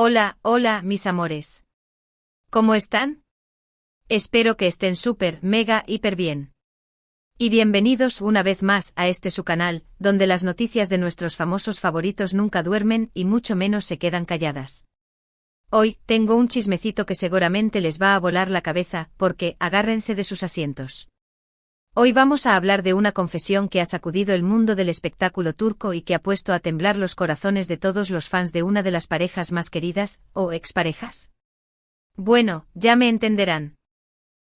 Hola, hola, mis amores. ¿Cómo están? Espero que estén súper, mega, hiper bien. Y bienvenidos una vez más a su canal, donde las noticias de nuestros famosos favoritos nunca duermen y mucho menos se quedan calladas. Hoy, tengo un chismecito que seguramente les va a volar la cabeza, porque, agárrense de sus asientos. Hoy vamos a hablar de una confesión que ha sacudido el mundo del espectáculo turco y que ha puesto a temblar los corazones de todos los fans de una de las parejas más queridas, o exparejas. Bueno, ya me entenderán.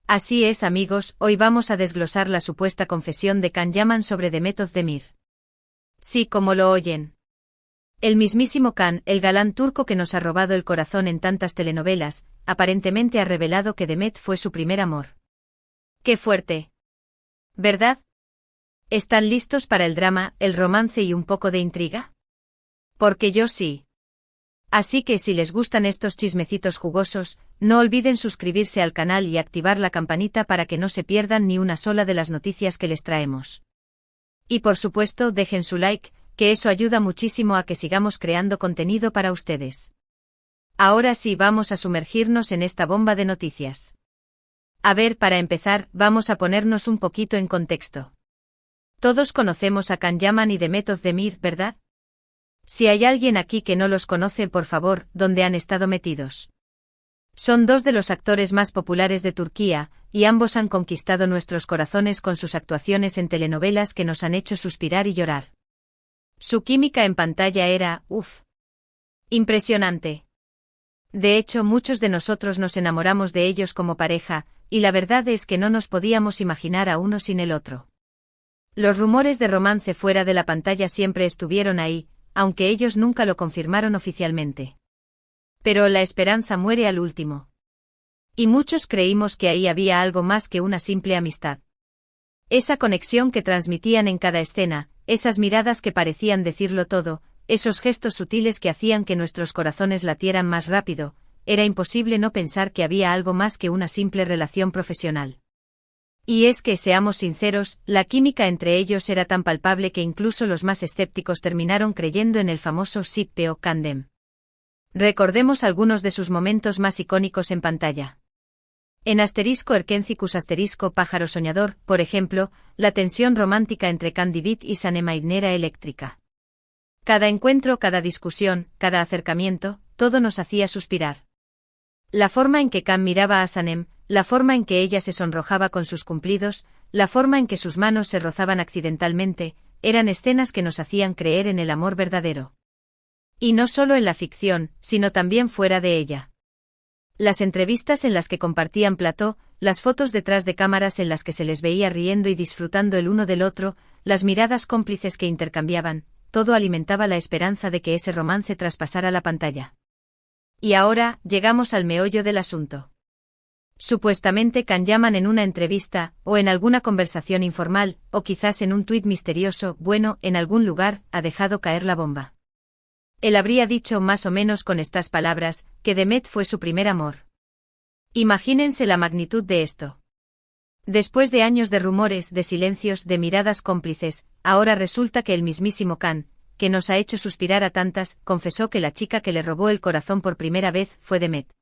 Así es, amigos, hoy vamos a desglosar la supuesta confesión de Can Yaman sobre Demet Özdemir. Sí, como lo oyen. El mismísimo Can, el galán turco que nos ha robado el corazón en tantas telenovelas, aparentemente ha revelado que Demet fue su primer amor. ¡Qué fuerte! ¿Verdad? ¿Están listos para el drama, el romance y un poco de intriga? Porque yo sí. Así que si les gustan estos chismecitos jugosos, no olviden suscribirse al canal y activar la campanita para que no se pierdan ni una sola de las noticias que les traemos. Y por supuesto, dejen su like, que eso ayuda muchísimo a que sigamos creando contenido para ustedes. Ahora sí vamos a sumergirnos en esta bomba de noticias. A ver, para empezar, vamos a ponernos un poquito en contexto. Todos conocemos a Can Yaman y Demet Özdemir, ¿verdad? Si hay alguien aquí que no los conoce, por favor, ¿dónde han estado metidos? Son dos de los actores más populares de Turquía, y ambos han conquistado nuestros corazones con sus actuaciones en telenovelas que nos han hecho suspirar y llorar. Su química en pantalla era, impresionante. De hecho, muchos de nosotros nos enamoramos de ellos como pareja, y la verdad es que no nos podíamos imaginar a uno sin el otro. Los rumores de romance fuera de la pantalla siempre estuvieron ahí, aunque ellos nunca lo confirmaron oficialmente. Pero la esperanza muere al último. Y muchos creímos que ahí había algo más que una simple amistad. Esa conexión que transmitían en cada escena, esas miradas que parecían decirlo todo, esos gestos sutiles que hacían que nuestros corazones latieran más rápido, era imposible no pensar que había algo más que una simple relación profesional. Y es que, seamos sinceros, la química entre ellos era tan palpable que incluso los más escépticos terminaron creyendo en el famoso Ship-peo Kandem. Recordemos algunos de sus momentos más icónicos en pantalla. En Erkencicus Pájaro Soñador, por ejemplo, la tensión romántica entre Can Divit y Sanem Aydin era eléctrica. Cada encuentro, cada discusión, cada acercamiento, todo nos hacía suspirar. La forma en que Can miraba a Sanem, la forma en que ella se sonrojaba con sus cumplidos, la forma en que sus manos se rozaban accidentalmente, eran escenas que nos hacían creer en el amor verdadero. Y no solo en la ficción, sino también fuera de ella. Las entrevistas en las que compartían plató, las fotos detrás de cámaras en las que se les veía riendo y disfrutando el uno del otro, las miradas cómplices que intercambiaban, todo alimentaba la esperanza de que ese romance traspasara la pantalla. Y ahora, llegamos al meollo del asunto. Supuestamente Can Yaman en una entrevista, o en alguna conversación informal, o quizás en un tuit misterioso, en algún lugar, ha dejado caer la bomba. Él habría dicho más o menos con estas palabras, que Demet fue su primer amor. Imagínense la magnitud de esto. Después de años de rumores, de silencios, de miradas cómplices, ahora resulta que el mismísimo Can, que nos ha hecho suspirar a tantas, confesó que la chica que le robó el corazón por primera vez fue Demet.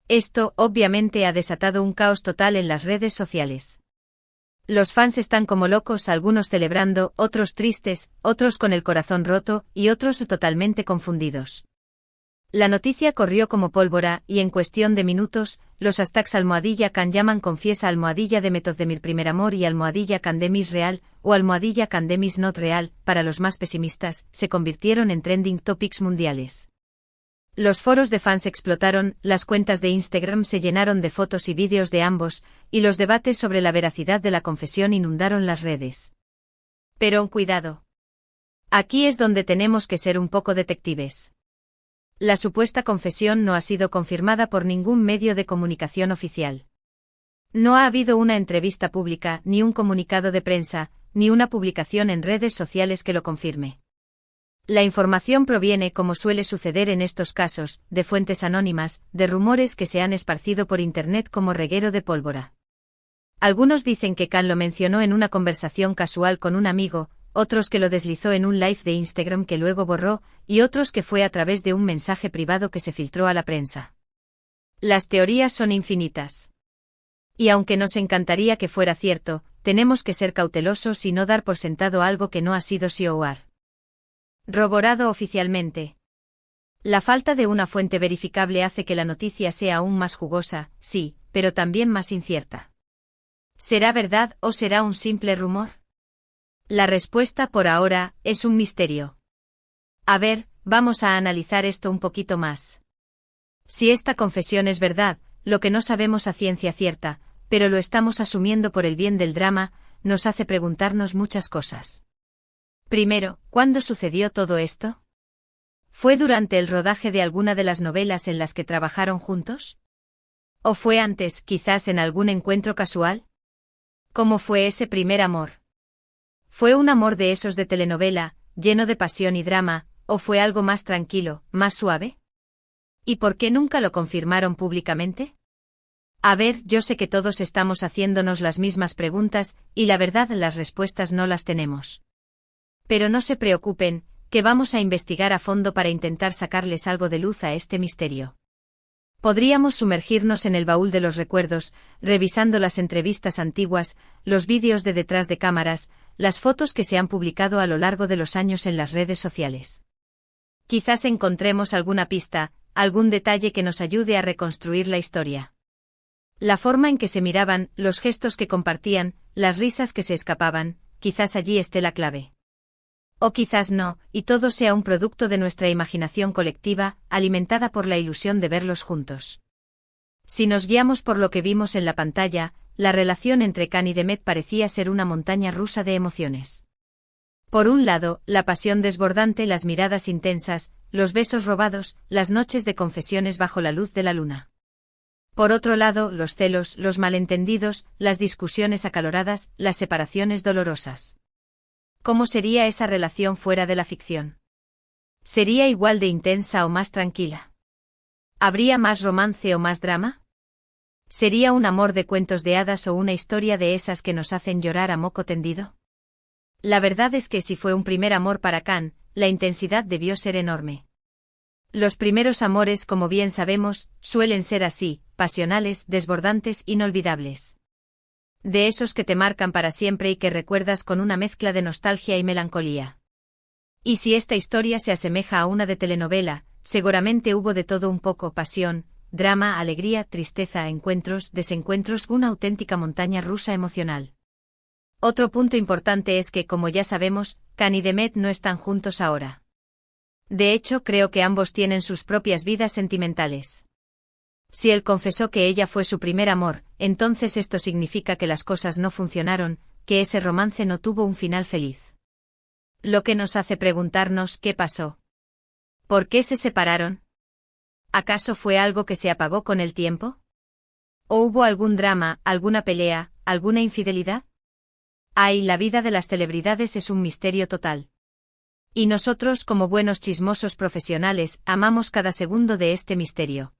Esto, obviamente, ha desatado un caos total en las redes sociales. Los fans están como locos, algunos celebrando, otros tristes, otros con el corazón roto, y otros totalmente confundidos. La noticia corrió como pólvora, y en cuestión de minutos, los hashtags #Can Yaman confiesa #Demet Özdemir primer amor y #Kandem is real, o #Kandem is not real, para los más pesimistas, se convirtieron en trending topics mundiales. Los foros de fans explotaron, las cuentas de Instagram se llenaron de fotos y vídeos de ambos, y los debates sobre la veracidad de la confesión inundaron las redes. Pero cuidado. Aquí es donde tenemos que ser un poco detectives. La supuesta confesión no ha sido confirmada por ningún medio de comunicación oficial. No ha habido una entrevista pública, ni un comunicado de prensa, ni una publicación en redes sociales que lo confirme. La información proviene, como suele suceder en estos casos, de fuentes anónimas, de rumores que se han esparcido por internet como reguero de pólvora. Algunos dicen que Can lo mencionó en una conversación casual con un amigo, otros que lo deslizó en un live de Instagram que luego borró, y otros que fue a través de un mensaje privado que se filtró a la prensa. Las teorías son infinitas. Y aunque nos encantaría que fuera cierto, tenemos que ser cautelosos y no dar por sentado algo que no ha sido corroborado oficialmente. La falta de una fuente verificable hace que la noticia sea aún más jugosa, sí, pero también más incierta. ¿Será verdad o será un simple rumor? La respuesta por ahora es un misterio. A ver, vamos a analizar esto un poquito más. Si esta confesión es verdad, lo que no sabemos a ciencia cierta, pero lo estamos asumiendo por el bien del drama, nos hace preguntarnos muchas cosas. Primero, ¿cuándo sucedió todo esto? ¿Fue durante el rodaje de alguna de las novelas en las que trabajaron juntos? ¿O fue antes, quizás en algún encuentro casual? ¿Cómo fue ese primer amor? ¿Fue un amor de esos de telenovela, lleno de pasión y drama, o fue algo más tranquilo, más suave? ¿Y por qué nunca lo confirmaron públicamente? A ver, yo sé que todos estamos haciéndonos las mismas preguntas, y la verdad las respuestas no las tenemos. Pero no se preocupen, que vamos a investigar a fondo para intentar sacarles algo de luz a este misterio. Podríamos sumergirnos en el baúl de los recuerdos, revisando las entrevistas antiguas, los vídeos de detrás de cámaras, las fotos que se han publicado a lo largo de los años en las redes sociales. Quizás encontremos alguna pista, algún detalle que nos ayude a reconstruir la historia. La forma en que se miraban, los gestos que compartían, las risas que se escapaban, quizás allí esté la clave. O quizás no, y todo sea un producto de nuestra imaginación colectiva, alimentada por la ilusión de verlos juntos. Si nos guiamos por lo que vimos en la pantalla, la relación entre Can y Demet parecía ser una montaña rusa de emociones. Por un lado, la pasión desbordante, las miradas intensas, los besos robados, las noches de confesiones bajo la luz de la luna. Por otro lado, los celos, los malentendidos, las discusiones acaloradas, las separaciones dolorosas. ¿Cómo sería esa relación fuera de la ficción? ¿Sería igual de intensa o más tranquila? ¿Habría más romance o más drama? ¿Sería un amor de cuentos de hadas o una historia de esas que nos hacen llorar a moco tendido? La verdad es que si fue un primer amor para Can, la intensidad debió ser enorme. Los primeros amores, como bien sabemos, suelen ser así, pasionales, desbordantes, inolvidables. De esos que te marcan para siempre y que recuerdas con una mezcla de nostalgia y melancolía. Y si esta historia se asemeja a una de telenovela, seguramente hubo de todo un poco: pasión, drama, alegría, tristeza, encuentros, desencuentros, una auténtica montaña rusa emocional. Otro punto importante es que, como ya sabemos, Can y Demet no están juntos ahora. De hecho, creo que ambos tienen sus propias vidas sentimentales. Si él confesó que ella fue su primer amor, entonces esto significa que las cosas no funcionaron, que ese romance no tuvo un final feliz. Lo que nos hace preguntarnos qué pasó. ¿Por qué se separaron? ¿Acaso fue algo que se apagó con el tiempo? ¿O hubo algún drama, alguna pelea, alguna infidelidad? Ay, la vida de las celebridades es un misterio total. Y nosotros, como buenos chismosos profesionales, amamos cada segundo de este misterio.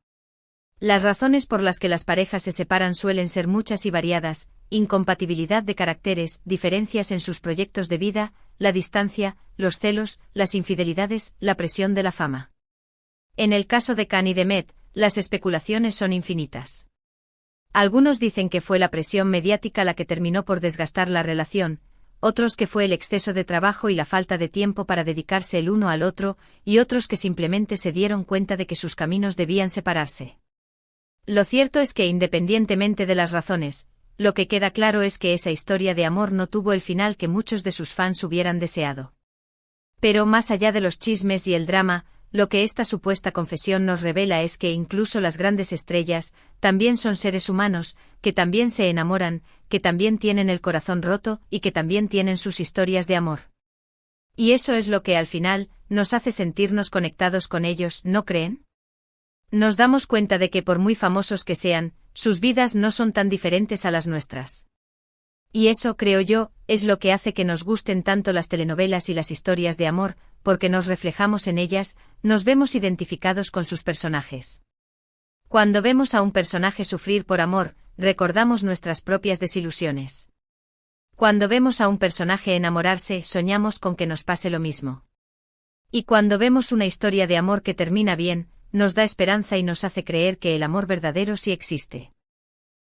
Las razones por las que las parejas se separan suelen ser muchas y variadas: incompatibilidad de caracteres, diferencias en sus proyectos de vida, la distancia, los celos, las infidelidades, la presión de la fama. En el caso de Can y Demet, las especulaciones son infinitas. Algunos dicen que fue la presión mediática la que terminó por desgastar la relación, otros que fue el exceso de trabajo y la falta de tiempo para dedicarse el uno al otro, y otros que simplemente se dieron cuenta de que sus caminos debían separarse. Lo cierto es que, independientemente de las razones, lo que queda claro es que esa historia de amor no tuvo el final que muchos de sus fans hubieran deseado. Pero más allá de los chismes y el drama, lo que esta supuesta confesión nos revela es que incluso las grandes estrellas también son seres humanos, que también se enamoran, que también tienen el corazón roto y que también tienen sus historias de amor. Y eso es lo que al final nos hace sentirnos conectados con ellos, ¿no creen? Nos damos cuenta de que por muy famosos que sean, sus vidas no son tan diferentes a las nuestras. Y eso, creo yo, es lo que hace que nos gusten tanto las telenovelas y las historias de amor, porque nos reflejamos en ellas, nos vemos identificados con sus personajes. Cuando vemos a un personaje sufrir por amor, recordamos nuestras propias desilusiones. Cuando vemos a un personaje enamorarse, soñamos con que nos pase lo mismo. Y cuando vemos una historia de amor que termina bien, nos da esperanza y nos hace creer que el amor verdadero sí existe.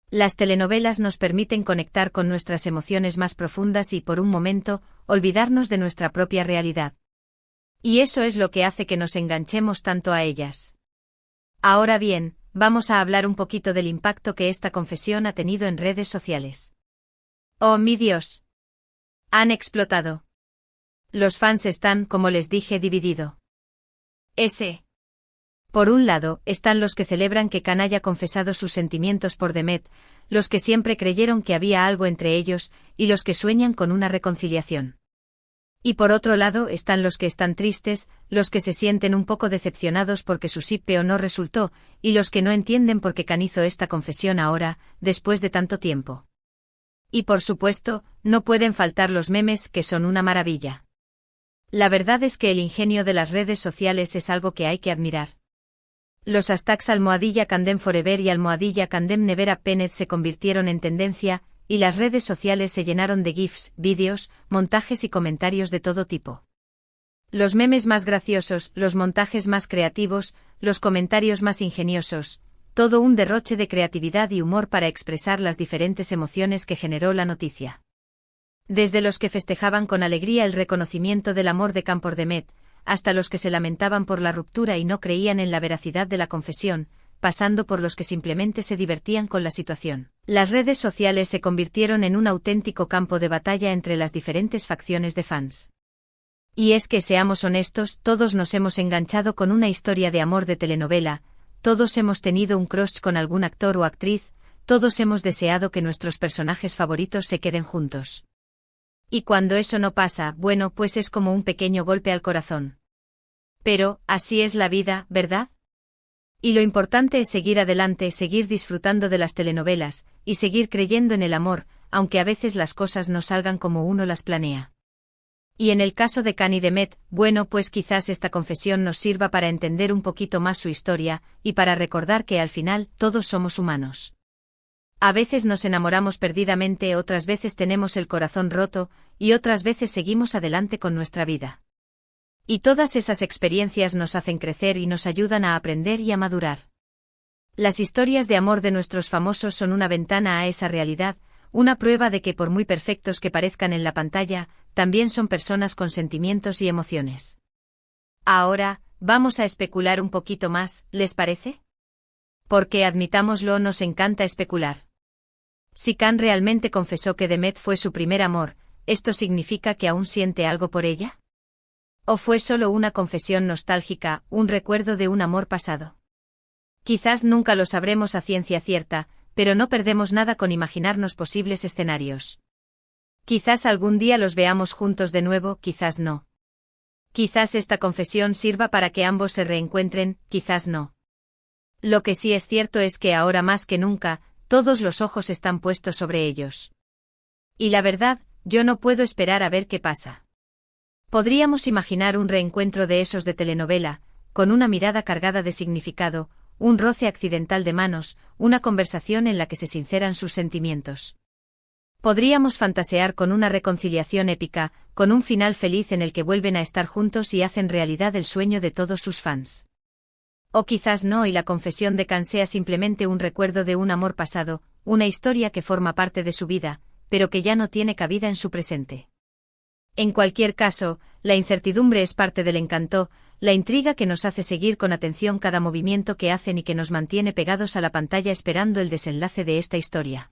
Las telenovelas nos permiten conectar con nuestras emociones más profundas y, por un momento, olvidarnos de nuestra propia realidad. Y eso es lo que hace que nos enganchemos tanto a ellas. Ahora bien, vamos a hablar un poquito del impacto que esta confesión ha tenido en redes sociales. ¡Oh, mi Dios! Han explotado. Los fans están, como les dije, dividido. Por un lado, están los que celebran que Khan haya confesado sus sentimientos por Demet, los que siempre creyeron que había algo entre ellos, y los que sueñan con una reconciliación. Y por otro lado están los que están tristes, los que se sienten un poco decepcionados porque su shipeo no resultó, y los que no entienden por qué Khan hizo esta confesión ahora, después de tanto tiempo. Y por supuesto, no pueden faltar los memes, que son una maravilla. La verdad es que el ingenio de las redes sociales es algo que hay que admirar. Los hashtags #Candem Forever y #Candem Never Happened se convirtieron en tendencia, y las redes sociales se llenaron de GIFs, vídeos, montajes y comentarios de todo tipo. Los memes más graciosos, los montajes más creativos, los comentarios más ingeniosos, todo un derroche de creatividad y humor para expresar las diferentes emociones que generó la noticia. Desde los que festejaban con alegría el reconocimiento del amor de Khan por Demet, hasta los que se lamentaban por la ruptura y no creían en la veracidad de la confesión, pasando por los que simplemente se divertían con la situación. Las redes sociales se convirtieron en un auténtico campo de batalla entre las diferentes facciones de fans. Y es que, seamos honestos, todos nos hemos enganchado con una historia de amor de telenovela, todos hemos tenido un crush con algún actor o actriz, todos hemos deseado que nuestros personajes favoritos se queden juntos. Y cuando eso no pasa, bueno, pues es como un pequeño golpe al corazón. Pero, así es la vida, ¿verdad? Y lo importante es seguir adelante, seguir disfrutando de las telenovelas, y seguir creyendo en el amor, aunque a veces las cosas no salgan como uno las planea. Y en el caso de Khan y Demet, bueno, pues quizás esta confesión nos sirva para entender un poquito más su historia, y para recordar que al final, todos somos humanos. A veces nos enamoramos perdidamente, otras veces tenemos el corazón roto, y otras veces seguimos adelante con nuestra vida. Y todas esas experiencias nos hacen crecer y nos ayudan a aprender y a madurar. Las historias de amor de nuestros famosos son una ventana a esa realidad, una prueba de que por muy perfectos que parezcan en la pantalla, también son personas con sentimientos y emociones. Ahora, vamos a especular un poquito más, ¿les parece? Porque, admitámoslo, nos encanta especular. Si Khan realmente confesó que Demet fue su primer amor, ¿esto significa que aún siente algo por ella? ¿O fue solo una confesión nostálgica, un recuerdo de un amor pasado? Quizás nunca lo sabremos a ciencia cierta, pero no perdemos nada con imaginarnos posibles escenarios. Quizás algún día los veamos juntos de nuevo, quizás no. Quizás esta confesión sirva para que ambos se reencuentren, quizás no. Lo que sí es cierto es que ahora más que nunca, todos los ojos están puestos sobre ellos. Y la verdad, yo no puedo esperar a ver qué pasa. Podríamos imaginar un reencuentro de esos de telenovela, con una mirada cargada de significado, un roce accidental de manos, una conversación en la que se sinceran sus sentimientos. Podríamos fantasear con una reconciliación épica, con un final feliz en el que vuelven a estar juntos y hacen realidad el sueño de todos sus fans. O quizás no, y la confesión de Khan sea simplemente un recuerdo de un amor pasado, una historia que forma parte de su vida, pero que ya no tiene cabida en su presente. En cualquier caso, la incertidumbre es parte del encanto, la intriga que nos hace seguir con atención cada movimiento que hacen y que nos mantiene pegados a la pantalla esperando el desenlace de esta historia.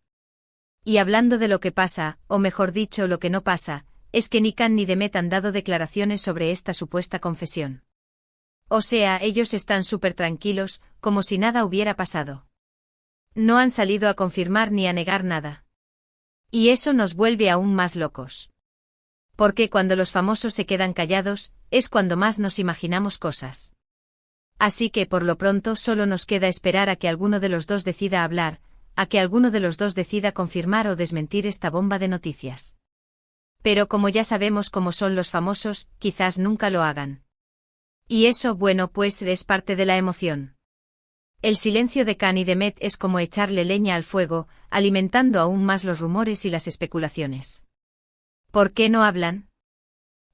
Y hablando de lo que pasa, o mejor dicho, lo que no pasa, es que ni Khan ni Demet han dado declaraciones sobre esta supuesta confesión. O sea, ellos están súper tranquilos, como si nada hubiera pasado. No han salido a confirmar ni a negar nada. Y eso nos vuelve aún más locos. Porque cuando los famosos se quedan callados, es cuando más nos imaginamos cosas. Así que por lo pronto solo nos queda esperar a que alguno de los dos decida hablar, a que alguno de los dos decida confirmar o desmentir esta bomba de noticias. Pero como ya sabemos cómo son los famosos, quizás nunca lo hagan. Y eso, bueno, pues es parte de la emoción. El silencio de Khan y Demet es como echarle leña al fuego, alimentando aún más los rumores y las especulaciones. ¿Por qué no hablan?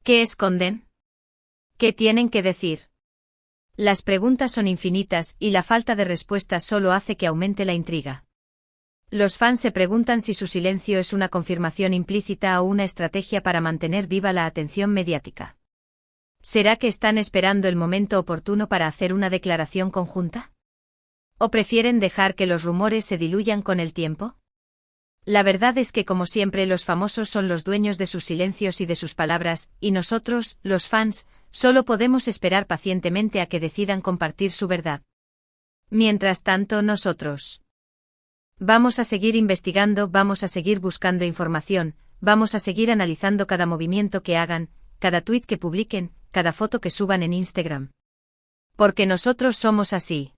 ¿Qué esconden? ¿Qué tienen que decir? Las preguntas son infinitas y la falta de respuestas solo hace que aumente la intriga. Los fans se preguntan si su silencio es una confirmación implícita o una estrategia para mantener viva la atención mediática. ¿Será que están esperando el momento oportuno para hacer una declaración conjunta? ¿O prefieren dejar que los rumores se diluyan con el tiempo? La verdad es que, como siempre, los famosos son los dueños de sus silencios y de sus palabras, y nosotros, los fans, solo podemos esperar pacientemente a que decidan compartir su verdad. Mientras tanto, nosotros vamos a seguir investigando, vamos a seguir buscando información, vamos a seguir analizando cada movimiento que hagan, cada tuit que publiquen, cada foto que suban en Instagram. Porque nosotros somos así.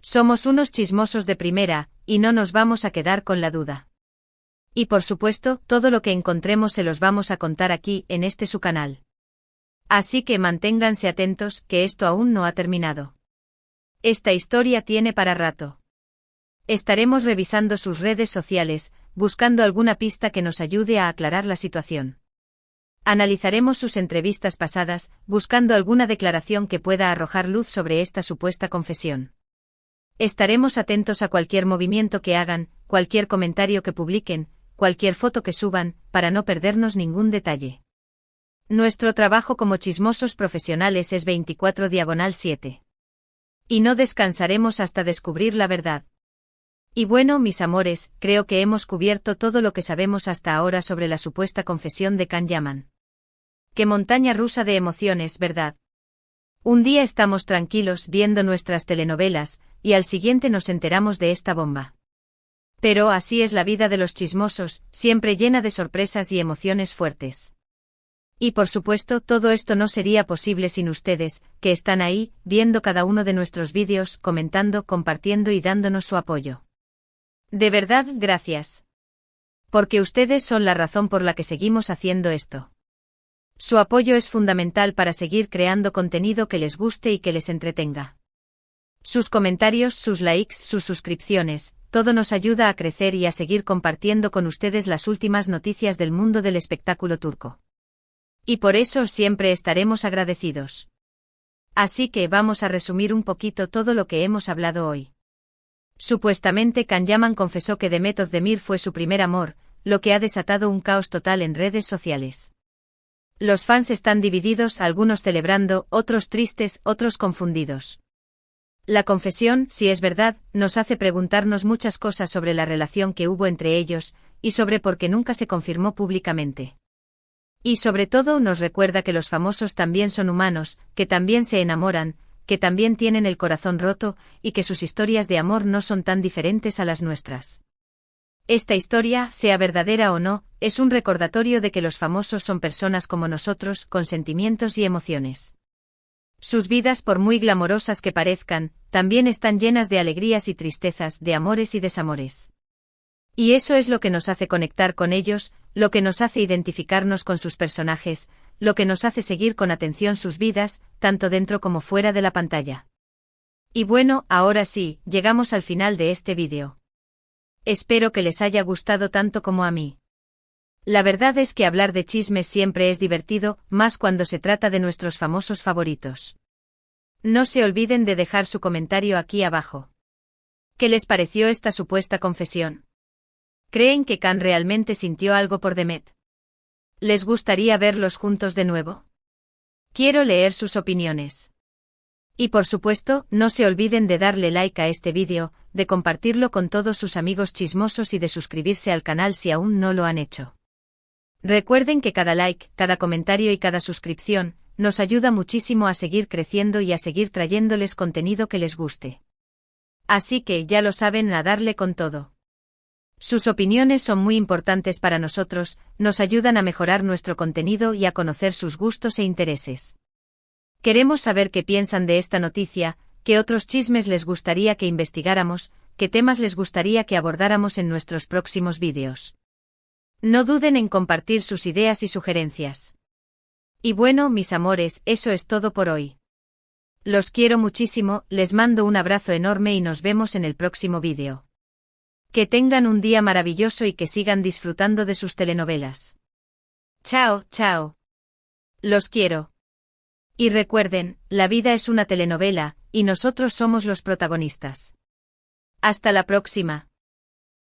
Somos unos chismosos de primera, y no nos vamos a quedar con la duda. Y por supuesto, todo lo que encontremos se los vamos a contar aquí, en este su canal. Así que manténganse atentos, que esto aún no ha terminado. Esta historia tiene para rato. Estaremos revisando sus redes sociales, buscando alguna pista que nos ayude a aclarar la situación. Analizaremos sus entrevistas pasadas, buscando alguna declaración que pueda arrojar luz sobre esta supuesta confesión. Estaremos atentos a cualquier movimiento que hagan, cualquier comentario que publiquen, cualquier foto que suban, para no perdernos ningún detalle. Nuestro trabajo como chismosos profesionales es 24/7. Y no descansaremos hasta descubrir la verdad. Y bueno, mis amores, creo que hemos cubierto todo lo que sabemos hasta ahora sobre la supuesta confesión de Can Yaman. Qué montaña rusa de emociones, ¿verdad? Un día estamos tranquilos viendo nuestras telenovelas, y al siguiente nos enteramos de esta bomba. Pero así es la vida de los chismosos, siempre llena de sorpresas y emociones fuertes. Y por supuesto, todo esto no sería posible sin ustedes, que están ahí, viendo cada uno de nuestros vídeos, comentando, compartiendo y dándonos su apoyo. De verdad, gracias. Porque ustedes son la razón por la que seguimos haciendo esto. Su apoyo es fundamental para seguir creando contenido que les guste y que les entretenga. Sus comentarios, sus likes, sus suscripciones, todo nos ayuda a crecer y a seguir compartiendo con ustedes las últimas noticias del mundo del espectáculo turco. Y por eso siempre estaremos agradecidos. Así que vamos a resumir un poquito todo lo que hemos hablado hoy. Supuestamente Can Yaman confesó que Demet Özdemir fue su primer amor, lo que ha desatado un caos total en redes sociales. Los fans están divididos, algunos celebrando, otros tristes, otros confundidos. La confesión, si es verdad, nos hace preguntarnos muchas cosas sobre la relación que hubo entre ellos, y sobre por qué nunca se confirmó públicamente. Y sobre todo nos recuerda que los famosos también son humanos, que también se enamoran, que también tienen el corazón roto, y que sus historias de amor no son tan diferentes a las nuestras. Esta historia, sea verdadera o no, es un recordatorio de que los famosos son personas como nosotros, con sentimientos y emociones. Sus vidas, por muy glamorosas que parezcan, también están llenas de alegrías y tristezas, de amores y desamores. Y eso es lo que nos hace conectar con ellos, lo que nos hace identificarnos con sus personajes, lo que nos hace seguir con atención sus vidas, tanto dentro como fuera de la pantalla. Y bueno, ahora sí, llegamos al final de este vídeo. Espero que les haya gustado tanto como a mí. La verdad es que hablar de chismes siempre es divertido, más cuando se trata de nuestros famosos favoritos. No se olviden de dejar su comentario aquí abajo. ¿Qué les pareció esta supuesta confesión? ¿Creen que Can realmente sintió algo por Demet? ¿Les gustaría verlos juntos de nuevo? Quiero leer sus opiniones. Y por supuesto, no se olviden de darle like a este vídeo, de compartirlo con todos sus amigos chismosos y de suscribirse al canal si aún no lo han hecho. Recuerden que cada like, cada comentario y cada suscripción, nos ayuda muchísimo a seguir creciendo y a seguir trayéndoles contenido que les guste. Así que ya lo saben, a darle con todo. Sus opiniones son muy importantes para nosotros, nos ayudan a mejorar nuestro contenido y a conocer sus gustos e intereses. Queremos saber qué piensan de esta noticia, qué otros chismes les gustaría que investigáramos, qué temas les gustaría que abordáramos en nuestros próximos vídeos. No duden en compartir sus ideas y sugerencias. Y bueno, mis amores, eso es todo por hoy. Los quiero muchísimo, les mando un abrazo enorme y nos vemos en el próximo vídeo. Que tengan un día maravilloso y que sigan disfrutando de sus telenovelas. Chao, chao. Los quiero. Y recuerden, la vida es una telenovela, y nosotros somos los protagonistas. Hasta la próxima.